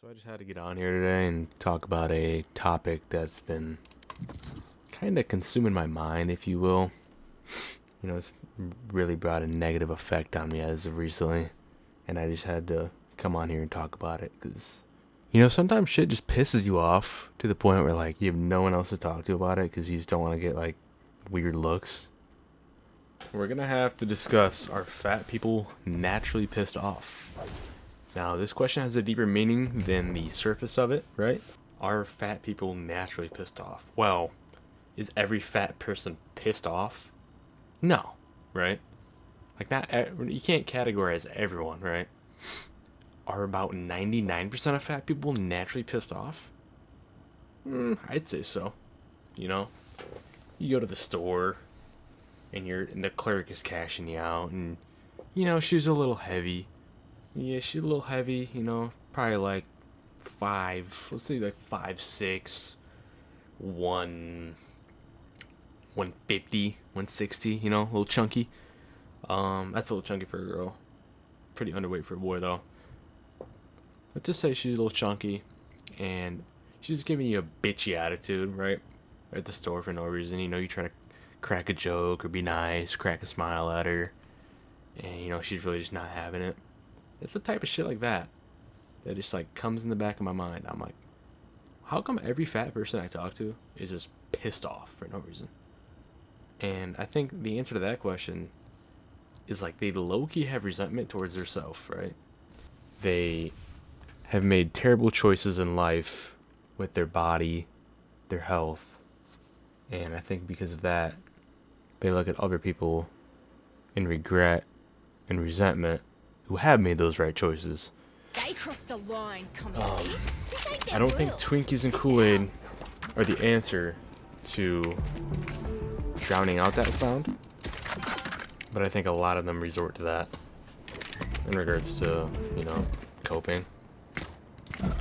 So I just had to get on here today and talk about a topic that's been kind of consuming my mind, if you will. You know, it's really brought a negative effect on me as of recently, and I just had to come on here and talk about it because, you know, sometimes shit just pisses you off to the point where, like, you have no one else to talk to about it because you just don't want to get, like, weird looks. We're gonna have to discuss, are fat people naturally pissed off? Now, this question has a deeper meaning than the surface of it, right? Are fat people naturally pissed off? Well, is every fat person pissed off? No, right? Like, you can't categorize everyone, right? Are about 99% of fat people naturally pissed off? I'd say so. You know, you go to the store and the clerk is cashing you out, and you know she's a little heavy. Yeah, she's a little heavy. You know, probably like 5. Let's say like 5'6", 150, 160. You know, a little chunky. That's a little chunky for a girl. Pretty underweight for a boy though. Let's just say she's a little chunky, and she's giving you a bitchy attitude, right? At the store for no reason. You know, you try to crack a joke or be nice, crack a smile at her, and you know she's really just not having it. It's the type of shit like that just like comes in the back of my mind. I'm like, how come every fat person I talk to is just pissed off for no reason? And I think the answer to that question is like they low-key have resentment towards themselves, right? They have made terrible choices in life with their body, their health, and I think because of that, they look at other people in regret and resentment who have made those right choices. They crossed a line coming I don't think Twinkies and Kool-Aid are the answer to drowning out that sound, but I think a lot of them resort to that in regards to, you know, coping.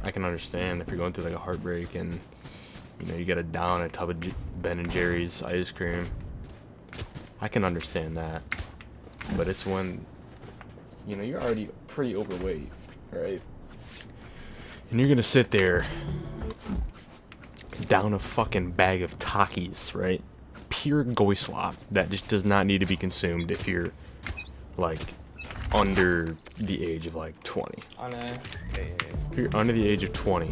I can understand if you're going through like a heartbreak and, you know, you gotta down a tub of Ben and Jerry's ice cream. I can understand that, but it's when, you know, you're already pretty overweight, right? And you're gonna sit there, down a fucking bag of Takis, right? Pure goy slop that just does not need to be consumed if you're, like, under the age of, like, 20. If you're under the age of 20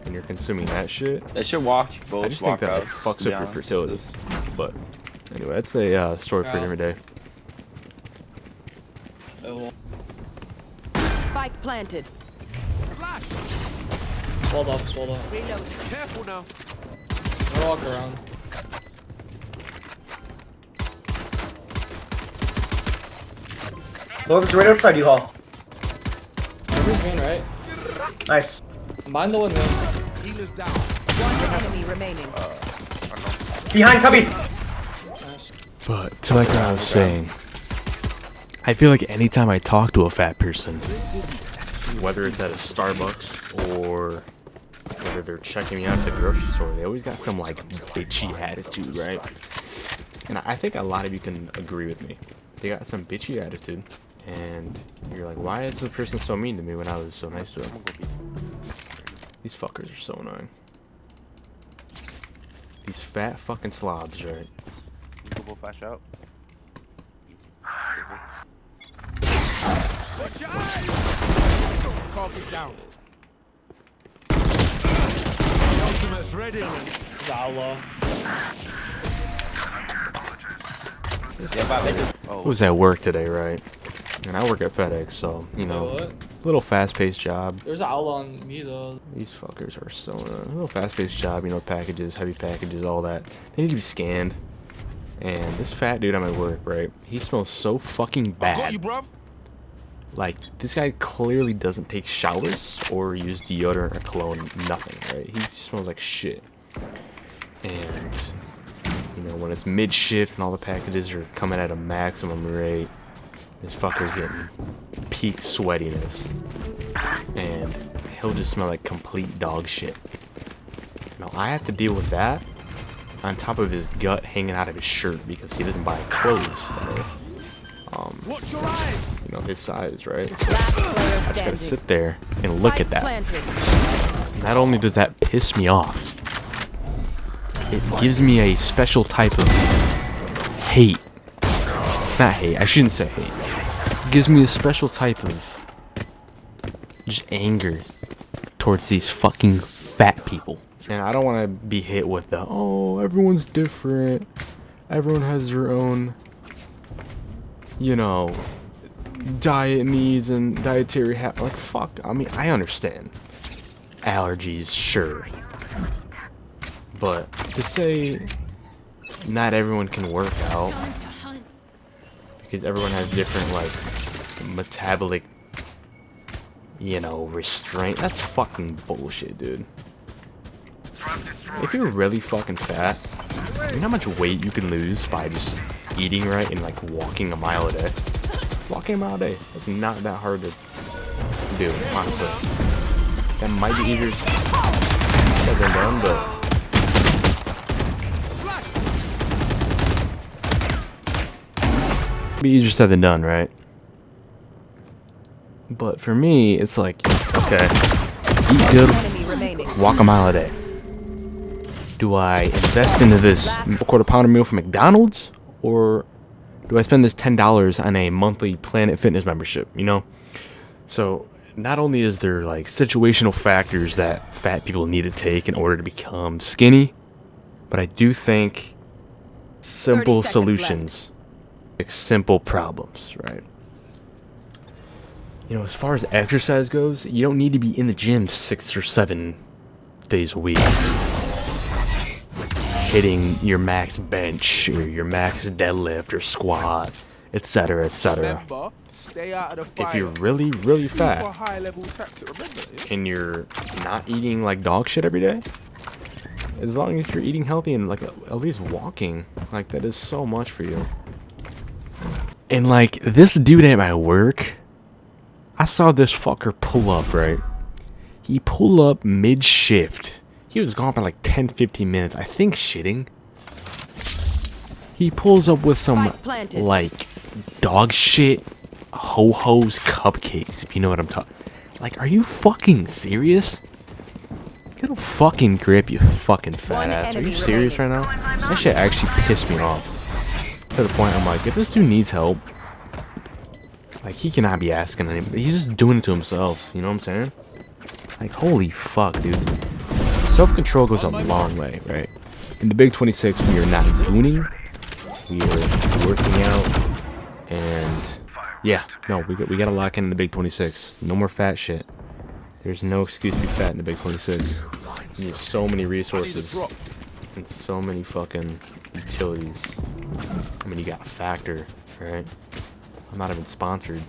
and you're consuming that shit, They should watch both. I just think that like, fucks up your fertility. But anyway, that's a story for a different day. Spike planted. Walled off, walled off. Reload. Careful now. I'll walk around. Well, it's right outside you, Hall. Everybody's main, right? Nice. Combine the one main. One enemy remaining. Behind Cubby. Nice. But to like what I was saying, I feel like anytime I talk to a fat person, whether it's at a Starbucks or whether they're checking me out at the grocery store, they always got some like bitchy attitude, right? And I think a lot of you can agree with me. They got some bitchy attitude, and you're like, why is this person so mean to me when I was so nice to them? These fuckers are so annoying. These fat fucking slobs, right? You will flash out. Watch your eyes! Target down. The ultimate's ready. It's outlaw. Yeah, but they just. I was at work today, right? And I work at FedEx, so, you know, What? little fast-paced job. There's an outlaw on me though. These fuckers are so a little fast-paced job, you know, packages, heavy packages, all that. They need to be scanned. And this fat dude at my work, right? He smells so fucking Got you, bad. bruv. Like, this guy clearly doesn't take showers or use deodorant or cologne, nothing, right? He smells like shit. And, you know, when it's mid-shift and all the packages are coming at a maximum rate, this fucker's getting peak sweatiness. And he'll just smell like complete dog shit. Now, I have to deal with that on top of his gut hanging out of his shirt because he doesn't buy clothes. Watch your eyes. you know, his size, right? So Last player I just gotta standing. sit there and look at Spike that. planted. Not only does that piss me off, it gives me a special type of hate. Not hate, I shouldn't say hate. It gives me a special type of just anger towards these fucking fat people. And I don't want to be hit with the, oh, everyone's different. Everyone has their own, you know, diet needs and dietary habits. Like, fuck. I mean, I understand. Allergies, sure. But to say not everyone can work out Time to hunt. because everyone has different, like, metabolic, you know, restraint. That's fucking bullshit, dude. If you're really fucking fat, you know how much weight you can lose by just eating right and, like, walking a mile a day? Walking a mile a day. It's not that hard to do, honestly. That might be easier said than done, but be easier said than done, right? But for me, it's like, okay, eat good, Enemy remaining. walk a mile a day. Do I invest into this quarter pounder meal from McDonald's, or do I spend this $10 on a monthly Planet Fitness membership, you know? So not only is there like situational factors that fat people need to take in order to become skinny, but I do think simple 30 seconds solutions fix simple problems, right? You know, as far as exercise goes, you don't need to be in the gym 6 or 7 days a week, hitting your max bench or your max deadlift or squat, etc., etc. Remember, stay out of the fire. If you're really, really Super fat high level tactic. Remember, yeah? and you're not eating like dog shit every day, as long as you're eating healthy and like at least walking, like that is so much for you. And like this dude at my work, I saw this fucker pull up, right? He pulled up mid-shift. He was gone for like 10-15 minutes, I think shitting. He pulls up with some Spike planted. like dog shit ho-hos cupcakes, if you know what I'm talking. Like, are you fucking serious? Get a fucking grip, you fucking fat One ass. Are you enemy serious right remaining. now? That shit actually pissed me off. To the point I'm like, if this dude needs help, like he cannot be asking anybody. He's just doing it to himself. You know what I'm saying? Like, holy fuck, dude. Self-control goes a long way, right? In the Big 26, we are not gooning. We are working out. And yeah, no, we gotta lock in the Big 26. No more fat shit. There's no excuse to be fat in the Big 26. You have so many resources and so many fucking utilities. I mean, you got Factor, right? I'm not even sponsored.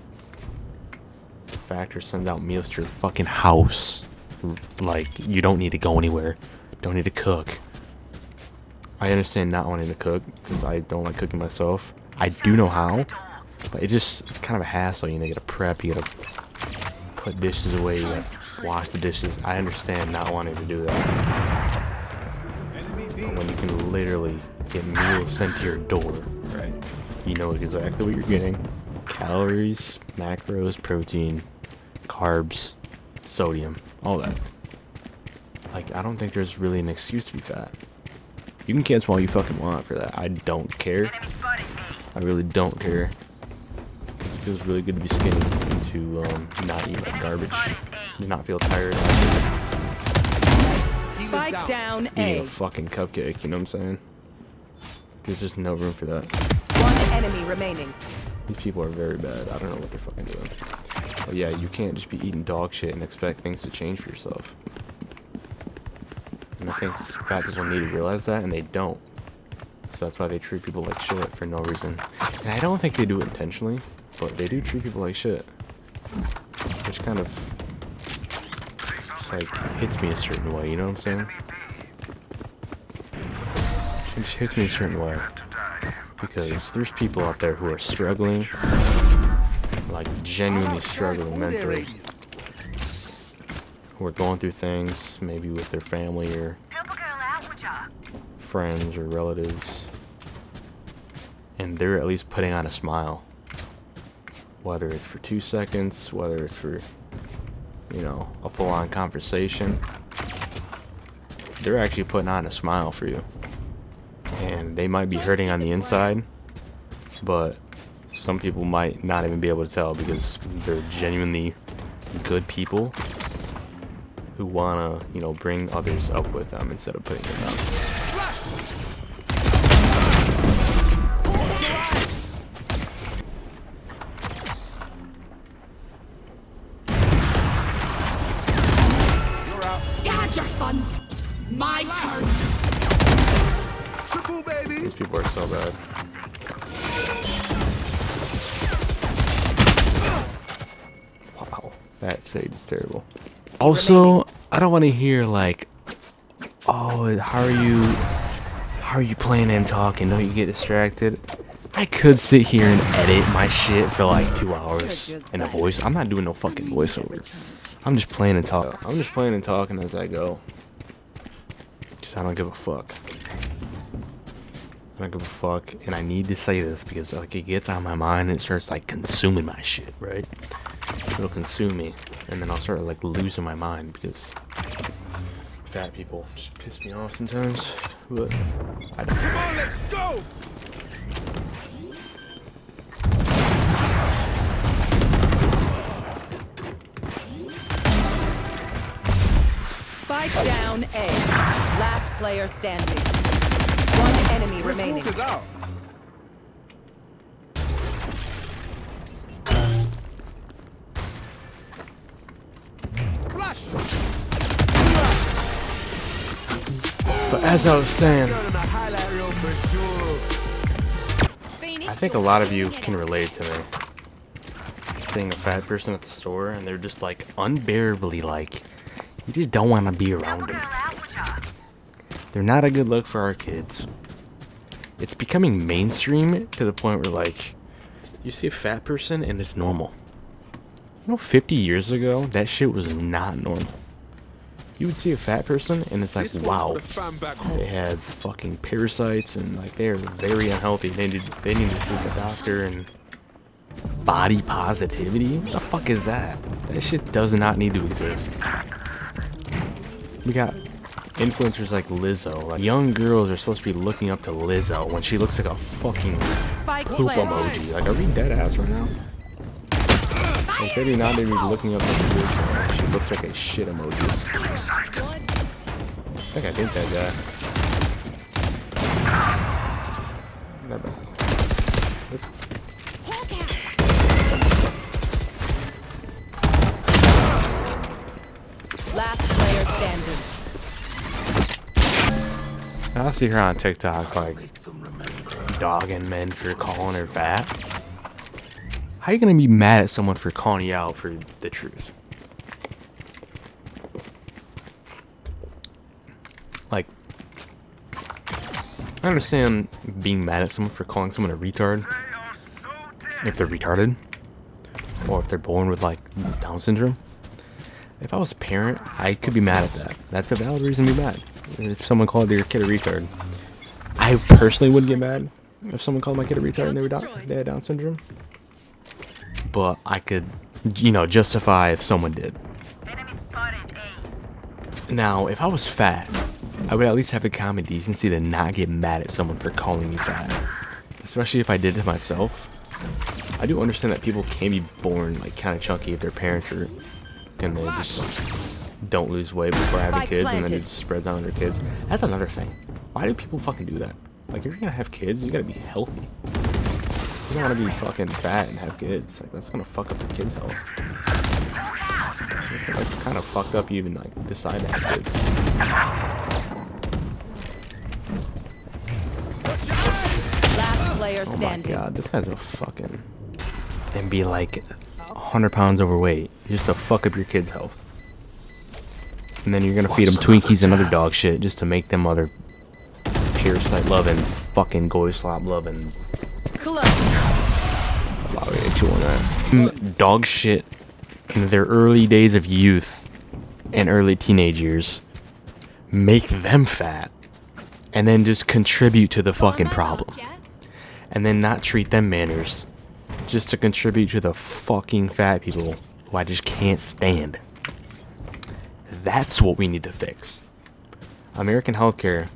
Factor sends out meals to your fucking house. Like, you don't need to go anywhere. Don't need to cook. I understand not wanting to cook because I don't like cooking myself. I do know how, but it's just kind of a hassle. You know, you gotta prep, you gotta put dishes away, you gotta wash the dishes. I understand not wanting to do that. But when you can literally get meals sent to your door, right? You know exactly what you're getting. Calories, macros, protein, carbs, sodium, all that. Like, I don't think there's really an excuse to be fat. You can cancel all you fucking want for that. I don't care. I really don't care. Because it feels really good to be skinny and to not eat like garbage. To not feel tired. Spike down Eating A. a fucking cupcake, you know what I'm saying? There's just no room for that. One enemy remaining. These people are very bad. I don't know what they're fucking doing. But yeah, you can't just be eating dog shit and expect things to change for yourself. And I think fat people need to realize that, and they don't. So that's why they treat people like shit for no reason. And I don't think they do it intentionally, but they do treat people like shit. Which kind of just like hits me a certain way, you know what I'm saying? It just hits me a certain way. Because there's people out there who are struggling, like genuinely struggling mentally, who are going through things, maybe with their family or friends or relatives, and they're at least putting on a smile. whether it's for 2 seconds, whether it's for, you know, a full-on conversation. They're actually putting on a smile for you. And they might be hurting on the inside, but some people might not even be able to tell because they're genuinely good people who want to, you know, bring others up with them instead of putting them down. You had your fun. My turn. Triple, baby. These people are so bad. Wow, that sage is terrible. Also, I don't want to hear like, oh, how are you playing and talking? Don't you get distracted? I could sit here and edit my shit for like 2 hours in a voice. I'm not doing no fucking voiceover. I'm just playing and talking. I'm just playing and talking as I go. Cause I don't give a fuck. I don't give a fuck, and I need to say this because like it gets on my mind and it starts like consuming my shit, right? It'll consume me, and then I'll start like losing my mind because fat people just piss me off sometimes. But I don't. Come on, let's go. Spike down A. Last player standing. One enemy remaining. Walker's out. Flash. But as I was saying, Girl in a highlight reel for sure. I think a lot of you can relate to me. Seeing a fat person at the store and they're just like unbearably like, you just don't want to be around them. They're not a good look for our kids. It's becoming mainstream to the point where like, you see a fat person and it's normal. You know, 50 years ago, that shit was not normal. You would see a fat person and it's like, This one's wow, for the fan back home. they had fucking parasites and like they're very unhealthy. They need to seek a doctor. And body positivity? What the fuck is that? That shit does not need to exist. We got influencers like Lizzo. Like, young girls are supposed to be looking up to Lizzo when she looks like a fucking Spike poop planted. emoji. Like, are we dead ass right now? Like, maybe not even looking up to Lizzo. She looks like a shit emoji. I think that guy. Not bad. Last player standing. I see her on TikTok like dogging men for calling her fat. How are you gonna be mad at someone for calling you out for the truth? Like, I understand being mad at someone for calling someone a retard if they're retarded or if they're born with like Down syndrome. If I was a parent, I could be mad at that. That's a valid reason to be mad. If someone called their kid a retard, I personally wouldn't get mad if someone called my kid a retard and they had Down syndrome. But I could, you know, justify if someone did. Now, if I was fat, I would at least have the common decency to not get mad at someone for calling me fat. Especially if I did it to myself. I do understand that people can be born like kind of chunky if their parents are, and they just don't lose weight before having kids, and then it just spreads out on their kids. That's another thing. Why do people fucking do that? Like, if you're gonna have kids, you gotta be healthy. You don't want to be fucking fat and have kids. Like, that's gonna fuck up your kids' health. It's gonna like, kind of fuck up you even like decide to have kids. Last player Oh my standing. god, this guy's a fucking, and be like 100 pounds overweight just to fuck up your kids' health. And then you're gonna feed them Twinkies and other dog shit just to make them other parasite loving, fucking goy slop loving. Dog shit in their early days of youth and early teenage years. Make them fat. And then just contribute to the fucking problem. And then not treat them manners. just to contribute to the fucking fat people who I just can't stand. That's what we need to fix. American healthcare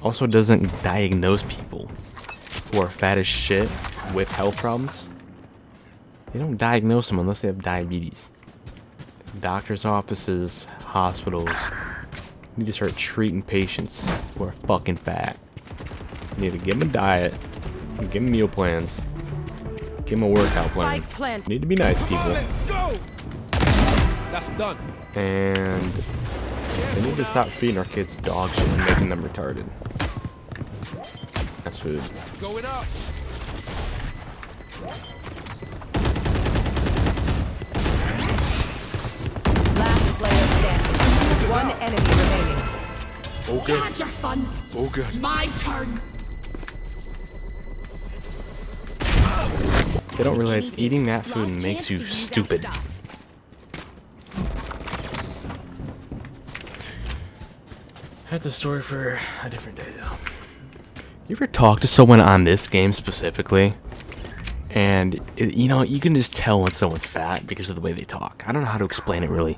also doesn't diagnose people who are fat as shit with health problems. They don't diagnose them unless they have diabetes. Doctors' offices, hospitals need to start treating patients who are fucking fat. You need to give them a diet, give them meal plans, give them a workout plan. Spike plant. Need to be nice people. Let's go. That's done. And they need to stop feeding our kids dog shit and making them retarded. That's food. Going up. Last player standing. One enemy remaining. All You good. had your fun. All good. My turn. They don't realize eating that food makes you stupid. That's a story for a different day, though. You ever talk to someone on this game specifically, and you know, you can just tell when someone's fat because of the way they talk. I don't know how to explain it really.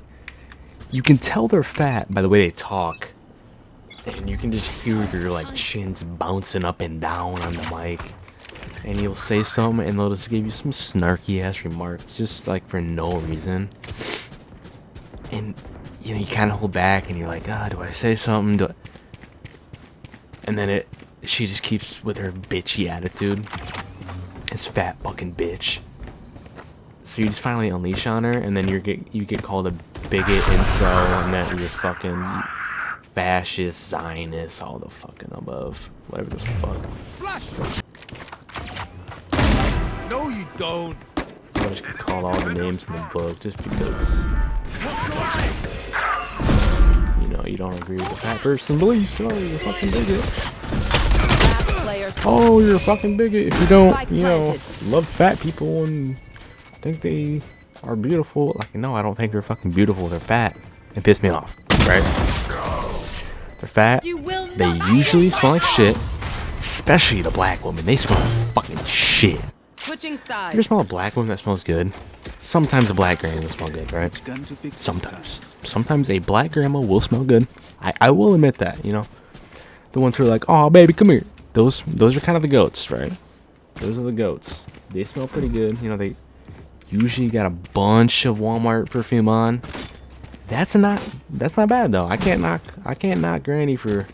You can tell they're fat by the way they talk, and you can just hear their like chins bouncing up and down on the mic. And you'll say something, and they'll just give you some snarky ass remarks, just like for no reason. And you know, you kind of hold back, and you're like, ah, do I say something? And then she just keeps with her bitchy attitude. This fat fucking bitch. So you just finally unleash on her, and then you get called a bigot, incel, and that you're fucking fascist, Zionist, all the fucking above, whatever the fuck. Flash. No, you don't. I just get called all the names in the book just because, you know, you don't agree with the fat person beliefs. Oh, you're a fucking bigot. Last player standing. Oh, you're a fucking bigot if you don't, Spike you know, planted. love fat people and think they are beautiful. Like, no, I don't think they're fucking beautiful. They're fat. It pissed me off, right? They're fat. You will They not usually smell like shit. Especially the black women. They smell like fucking shit. Switching You sides. ever smell a black woman that smells good? Sometimes a black grandma will smell good, right? Sometimes. Sometimes a black grandma will smell good. I will admit that, you know. The ones who are like, oh, baby, come here. Those are kind of the goats, right? Those are the goats. They smell pretty good. You know, they usually got a bunch of Walmart perfume on. That's not bad, though. I can't knock Granny for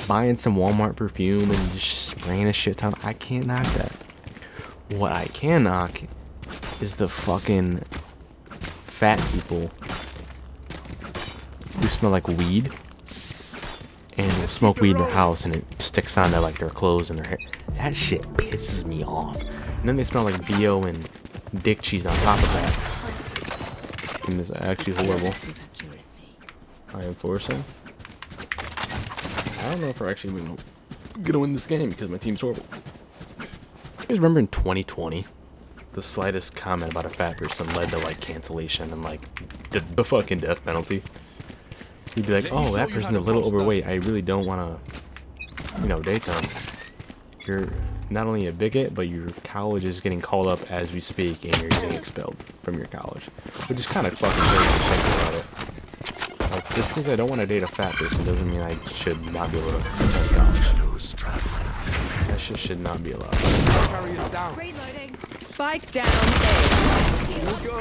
buying some Walmart perfume and just spraying a shit ton. I can't knock that. What I can knock is the fucking fat people who smell like weed and will smoke weed in their house and it sticks onto like their clothes and their hair. That shit pisses me off. And then they smell like BO and dick cheese on top of that. This game is actually horrible. I am forcing. I don't know if we're actually gonna win this game because my team's horrible. You guys remember in 2020, the slightest comment about a fat person led to like cancellation and like the fucking death penalty. You'd be like, oh, that person's a little overweight. I really don't want to, you know, date them. You're not only a bigot, but your college is getting called up as we speak, and you're getting expelled from your college, which is kind of fucking crazy to think about it. Like, just because I don't want to date a fat person doesn't mean I should not be able to attend college. That shit should not be allowed. Carry it down. Reloading. Spike down A.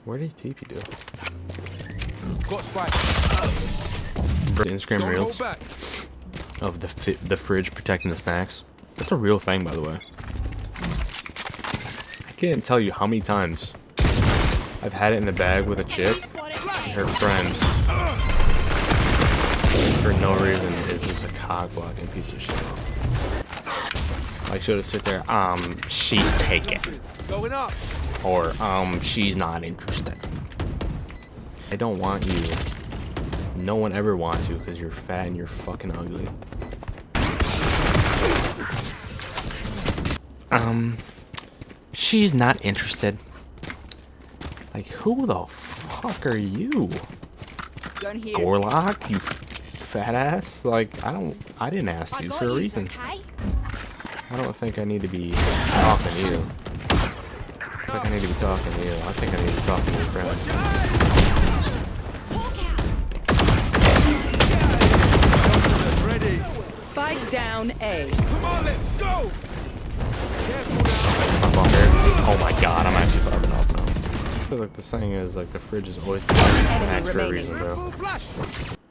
Where did TP do? Got spike. The Instagram Don't reels hold back. of the fridge protecting the snacks. That's a real thing, by the way. I can't tell you how many times I've had it in the bag with a chick and her friends. For no reason, is just a cock blocking piece of shit. Like, she'll just sit there, she's taken. Going up. Or, she's not interested. I don't want you. No one ever wants you because you're fat and you're fucking ugly. She's not interested. Like, who the fuck are you? Gun here. Gorlock, you fat ass? Like, I didn't ask I you got for a you, reason. okay? I don't think I need to be talking to you. I think I need to be talking to you. I think I need to be talking to your friends. Ready. Spike down A. Come on, let's go. Up on there. Oh my god, I'm actually bugging off now. I feel like the saying is like the fridge is always snacks for a reason, bro. Flash.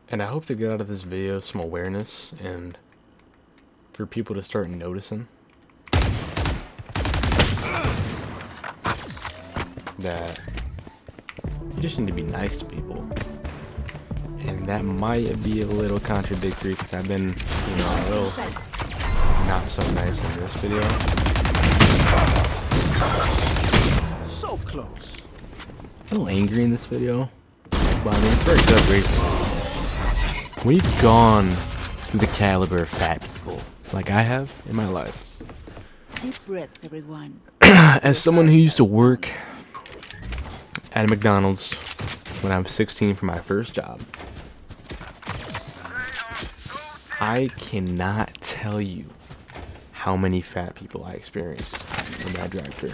And I hope to get out of this video some awareness and for people to start noticing that you just need to be nice to people. And that might be a little contradictory because I've been, you know, a little not so nice in this video. So close. A little angry in this video, but I mean, it's for a good reason. We've gone through the caliber of fat people, like I have in my life. Deep breaths, everyone. As someone who used to work at a McDonald's when I was 16 for my first job, I cannot tell you how many fat people I experienced in that drive-thru.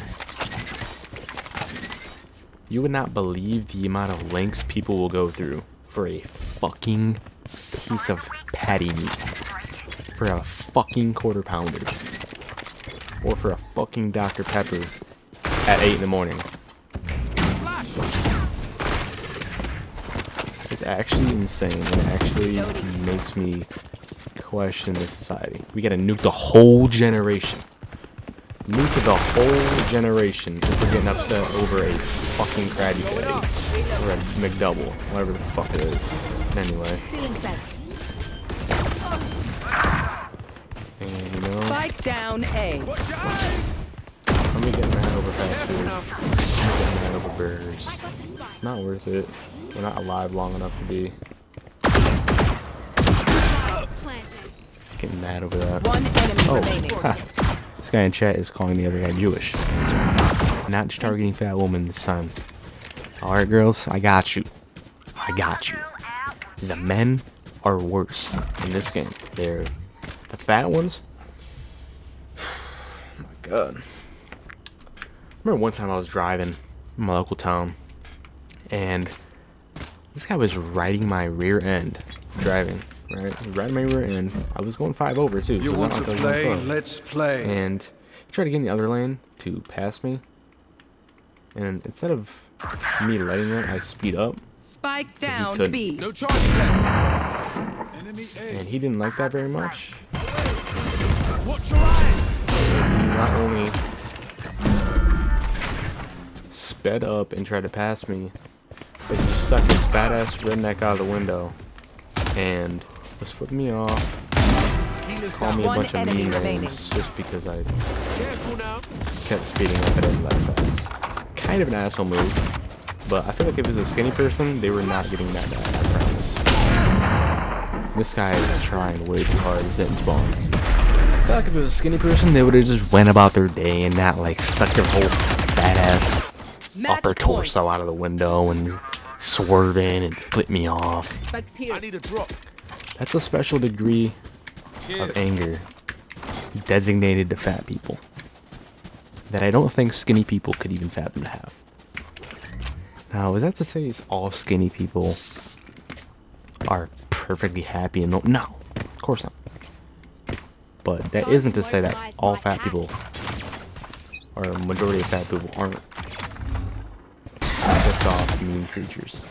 You would not believe the amount of lengths people will go through for a fucking piece of patty meat, for a fucking quarter pounder, or for a fucking Dr. Pepper at 8 in the morning. It's actually insane, and it actually makes me question this society. We gotta nuke the whole generation. Nuke the whole generation if we're getting upset over a fucking Krabby Patty or a McDouble, whatever the fuck it is. Anyway. And you know, Spike down A. let me get mad over fast food. I'm getting mad over burgers. Not worth it. We're not alive long enough to be getting mad over that. One enemy remaining. Ha. This guy in chat is calling the other guy Jewish. Not just targeting fat women this time. Alright, girls, I got you. I got you. The men are worse in this game. They're the fat ones. Oh my god. I remember one time I was driving in my local town, and this guy was riding my rear end, driving. Right, he was riding my rear end. I was going 5 over too. You so want not to like I was play? going slow. Let's play. And he tried to get in the other lane to pass me. And instead of me letting it, I speed up. Spike down couldn't. B. No charge left. Enemy A. And he didn't like that very much. Watch your eyes. He not only sped up and tried to pass me, but he stuck his fat ass redneck out of the window and was flipping me off, called me a One bunch of enemy mean remaining. names just because I Careful now. kept speeding up at him that fast. Kind of an asshole move, but I feel like if it was a skinny person, they were not getting that bad, I promise. This guy is trying way too hard. He's hitting spawn. I feel like if it was a skinny person, they would have just went about their day and not like stuck their whole fat ass upper torso out of the window and swerving and flip me off. Spikes here. I need a drop. That's a special degree of anger designated to fat people that I don't think skinny people could even fathom to have. Now, is that to say all skinny people are perfectly happy and no, of course not. But that isn't to say that all fat people, or a majority of fat people, aren't pissed off, mean creatures.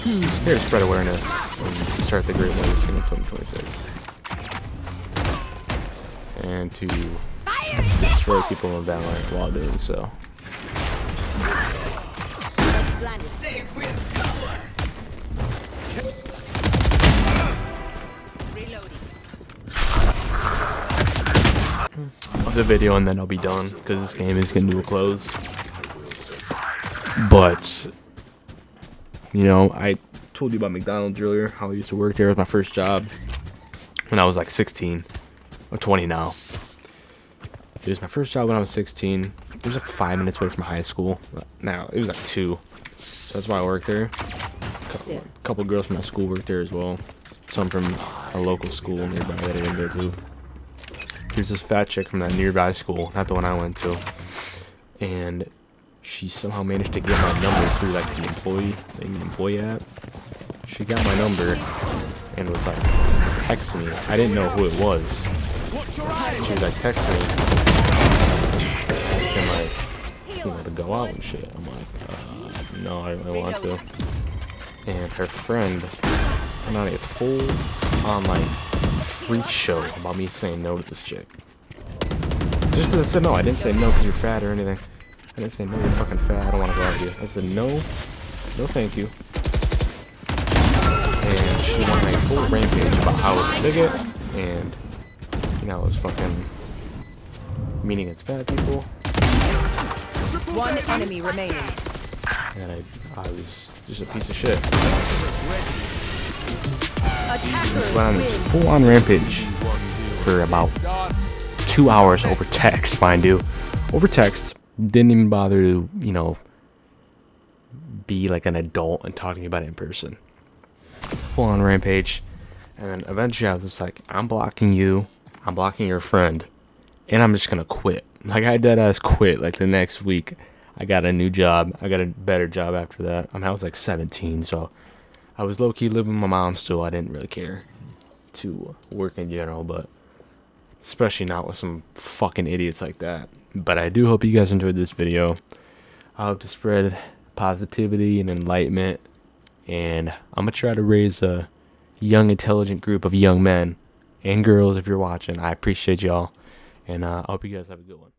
Here to spread awareness and start the Great Legacy in 2026. And to destroy people in Valorant while doing so. Of the video, and then I'll be done because this game is getting to a close. But you know, I told you about McDonald's earlier, how I used to work there. It was my first job when I was like 16 or 20 now. It was my first job when I was 16. It was like 5 minutes away from high school. Now it was like 2, so that's why I worked there. A couple girls from my school worked there as well. Some from a local school nearby that I didn't go to. Here's this fat chick from that nearby school, not the one I went to, and she somehow managed to get my number through like the employee app. She got my number and was like texting me. I didn't know who it was. She was like texting me, asking like, to go out and shit. I'm like, no, I don't really want to. And her friend went on a full on like freak show about me saying no to this chick. Just because I said no. I didn't say no because you're fat or anything. I didn't say no, you're fucking fat, I don't want to go out with you. I said no, no thank you. And she went on a full rampage about how I was a bigot and I was fucking mean against fat people. One enemy remaining. And I was just a piece of shit. Went on this full-on rampage for about 2 hours over text, mind you. Over text. Didn't even bother to, be like an adult and talk to me about it in person. Full-on rampage. And then eventually I was just like, I'm blocking you. I'm blocking your friend. And I'm just gonna quit. Like, I deadass quit. Like, the next week, I got a new job. I got a better job after that. I was like 17, so I was low-key living with my mom still. I didn't really care to work in general, but especially not with some fucking idiots like that. But I do hope you guys enjoyed this video. I hope to spread positivity and enlightenment. And I'm gonna try to raise a young, intelligent group of young men and girls if you're watching. I appreciate y'all. And I hope you guys have a good one.